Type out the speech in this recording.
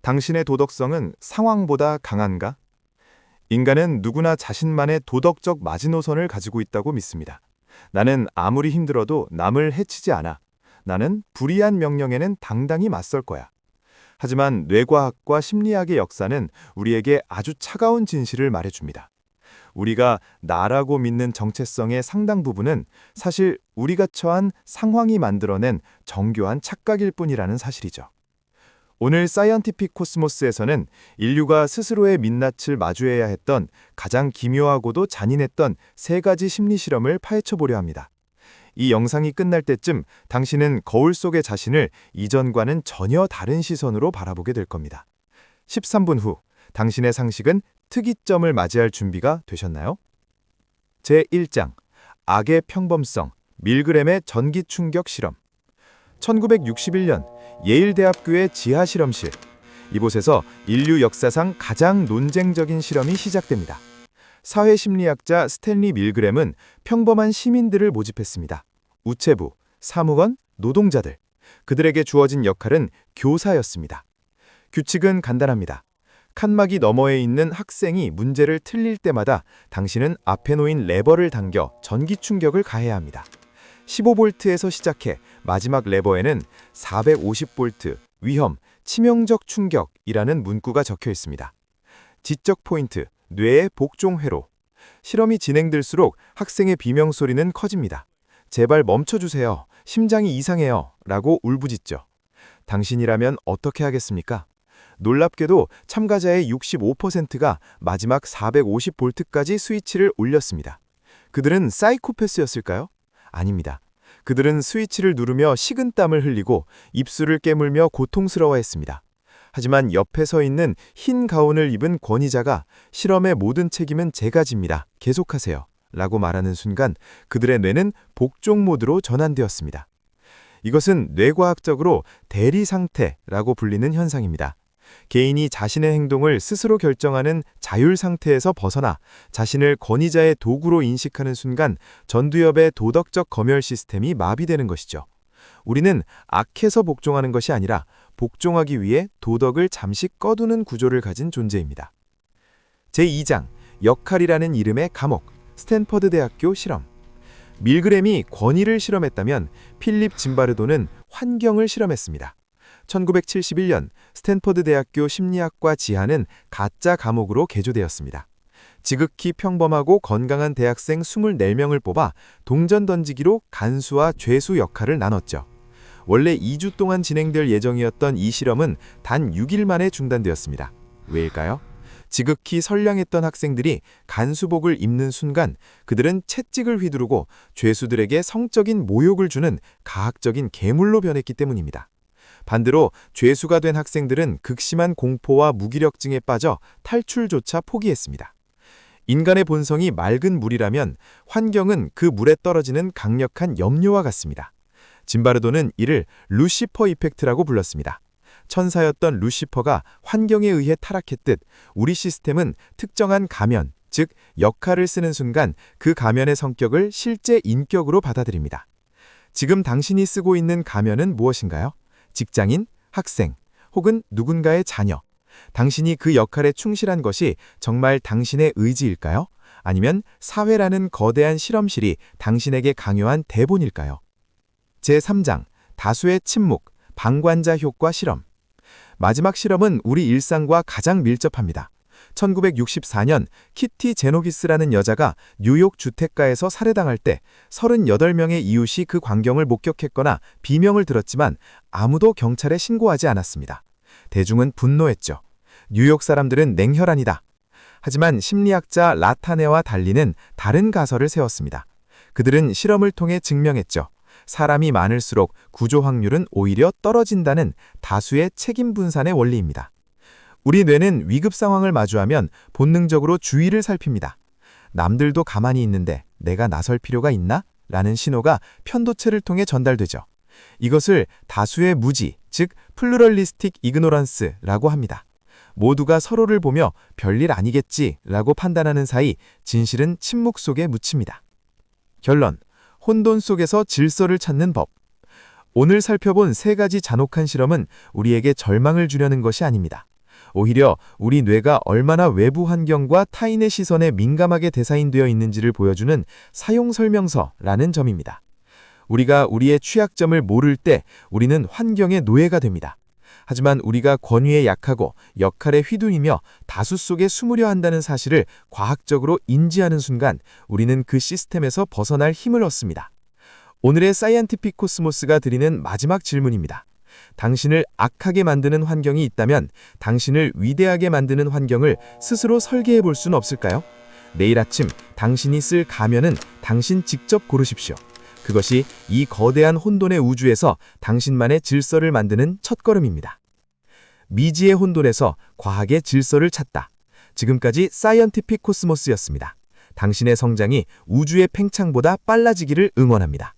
당신의 도덕성은 상황보다 강한가? 인간은 누구나 자신만의 도덕적 마지노선을 가지고 있다고 믿습니다. 나는 아무리 힘들어도 남을 해치지 않아. 나는 불이한 명령에는 당당히 맞설 거야. 하지만 뇌과학과 심리학의 역사는 우리에게 아주 차가운 진실을 말해줍니다. 우리가 나라고 믿는 정체성의 상당 부분은 사실 우리가 처한 상황이 만들어낸 정교한 착각일 뿐이라는 사실이죠. 오늘 사이언티픽 코스모스에서는 인류가 스스로의 민낯을 마주해야 했던 가장 기묘하고도 잔인했던 3가지 심리 실험을 파헤쳐 보려 합니다. 이 영상이 끝날 때쯤 당신은 거울 속의 자신을 이전과는 전혀 다른 시선으로 바라보게 될 겁니다. 13분 후 당신의 상식은 특이점을 맞이할 준비가 되셨나요? 제1장 악의 평범성, 밀그램의 전기 충격 실험. 1961년 예일대학교의 지하실험실. 이곳에서 인류 역사상 가장 논쟁적인 실험이 시작됩니다. 사회심리학자 스탠리 밀그램은 평범한 시민들을 모집했습니다. 우체부, 사무원, 노동자들. 그들에게 주어진 역할은 교사였습니다. 규칙은 간단합니다. 칸막이 너머에 있는 학생이 문제를 틀릴 때마다 당신은 앞에 놓인 레버를 당겨 전기 충격을 가해야 합니다. 15볼트에서 시작해 마지막 레버에는 450볼트, 위험, 치명적 충격이라는 문구가 적혀 있습니다. 지적 포인트, 뇌의 복종 회로. 실험이 진행될수록 학생의 비명소리는 커집니다. 제발 멈춰주세요. 심장이 이상해요. 라고 울부짖죠. 당신이라면 어떻게 하겠습니까? 놀랍게도 참가자의 65%가 마지막 450볼트까지 스위치를 올렸습니다. 그들은 사이코패스였을까요? 아닙니다. 그들은 스위치를 누르며 식은땀을 흘리고 입술을 깨물며 고통스러워했습니다. 하지만 옆에 서 있는 흰 가운을 입은 권위자가 실험의 모든 책임은 제가 집니다. 계속하세요. 라고 말하는 순간 그들의 뇌는 복종 모드로 전환되었습니다. 이것은 뇌과학적으로 대리 상태라고 불리는 현상입니다. 개인이 자신의 행동을 스스로 결정하는 자율 상태에서 벗어나 자신을 권위자의 도구로 인식하는 순간 전두엽의 도덕적 검열 시스템이 마비되는 것이죠. 우리는 악해서 복종하는 것이 아니라 복종하기 위해 도덕을 잠시 꺼두는 구조를 가진 존재입니다. 제2장 역할이라는 이름의 감옥, 스탠퍼드 대학교 실험. 밀그램이 권위를 실험했다면 필립 짐바르도는 환경을 실험했습니다. 1971년 스탠퍼드 대학교 심리학과 지하는 가짜 감옥으로 개조되었습니다. 지극히 평범하고 건강한 대학생 24명을 뽑아 동전 던지기로 간수와 죄수 역할을 나눴죠. 원래 2주 동안 진행될 예정이었던 이 실험은 단 6일 만에 중단되었습니다. 왜일까요? 지극히 선량했던 학생들이 간수복을 입는 순간 그들은 채찍을 휘두르고 죄수들에게 성적인 모욕을 주는 가학적인 괴물로 변했기 때문입니다. 반대로 죄수가 된 학생들은 극심한 공포와 무기력증에 빠져 탈출조차 포기했습니다. 인간의 본성이 맑은 물이라면 환경은 그 물에 떨어지는 강력한 염료와 같습니다. 짐바르도는 이를 루시퍼 이펙트라고 불렀습니다. 천사였던 루시퍼가 환경에 의해 타락했듯 우리 시스템은 특정한 가면, 즉 역할을 쓰는 순간 그 가면의 성격을 실제 인격으로 받아들입니다. 지금 당신이 쓰고 있는 가면은 무엇인가요? 직장인, 학생, 혹은 누군가의 자녀. 당신이 그 역할에 충실한 것이 정말 당신의 의지일까요? 아니면 사회라는 거대한 실험실이 당신에게 강요한 대본일까요? 제3장, 다수의 침묵, 방관자 효과 실험. 마지막 실험은 우리 일상과 가장 밀접합니다. 1964년 키티 제노비스라는 여자가 뉴욕 주택가에서 살해당할 때 38명의 이웃이 그 광경을 목격했거나 비명을 들었지만 아무도 경찰에 신고하지 않았습니다. 대중은 분노했죠. 뉴욕 사람들은 냉혈한이다. 하지만 심리학자 라타네와 달리는 다른 가설을 세웠습니다. 그들은 실험을 통해 증명했죠. 사람이 많을수록 구조 확률은 오히려 떨어진다는 다수의 책임 분산의 원리입니다. 우리 뇌는 위급 상황을 마주하면 본능적으로 주위를 살핍니다. 남들도 가만히 있는데 내가 나설 필요가 있나? 라는 신호가 편도체를 통해 전달되죠. 이것을 다수의 무지, 즉 플루럴리스틱 이그노런스라고 합니다. 모두가 서로를 보며 별일 아니겠지라고 판단하는 사이 진실은 침묵 속에 묻힙니다. 결론, 혼돈 속에서 질서를 찾는 법. 오늘 살펴본 3가지 잔혹한 실험은 우리에게 절망을 주려는 것이 아닙니다. 오히려 우리 뇌가 얼마나 외부 환경과 타인의 시선에 민감하게 디자인되어 있는지를 보여주는 사용 설명서라는 점입니다. 우리가 우리의 취약점을 모를 때 우리는 환경의 노예가 됩니다. 하지만 우리가 권위에 약하고 역할에 휘둘리며 다수 속에 숨으려 한다는 사실을 과학적으로 인지하는 순간 우리는 그 시스템에서 벗어날 힘을 얻습니다. 오늘의 사이언티픽 코스모스가 드리는 마지막 질문입니다. 당신을 악하게 만드는 환경이 있다면 당신을 위대하게 만드는 환경을 스스로 설계해 볼 수는 없을까요? 내일 아침 당신이 쓸 가면은 당신 직접 고르십시오. 그것이 이 거대한 혼돈의 우주에서 당신만의 질서를 만드는 첫걸음입니다. 미지의 혼돈에서 과학의 질서를 찾다. 지금까지 사이언티픽 코스모스였습니다. 당신의 성장이 우주의 팽창보다 빨라지기를 응원합니다.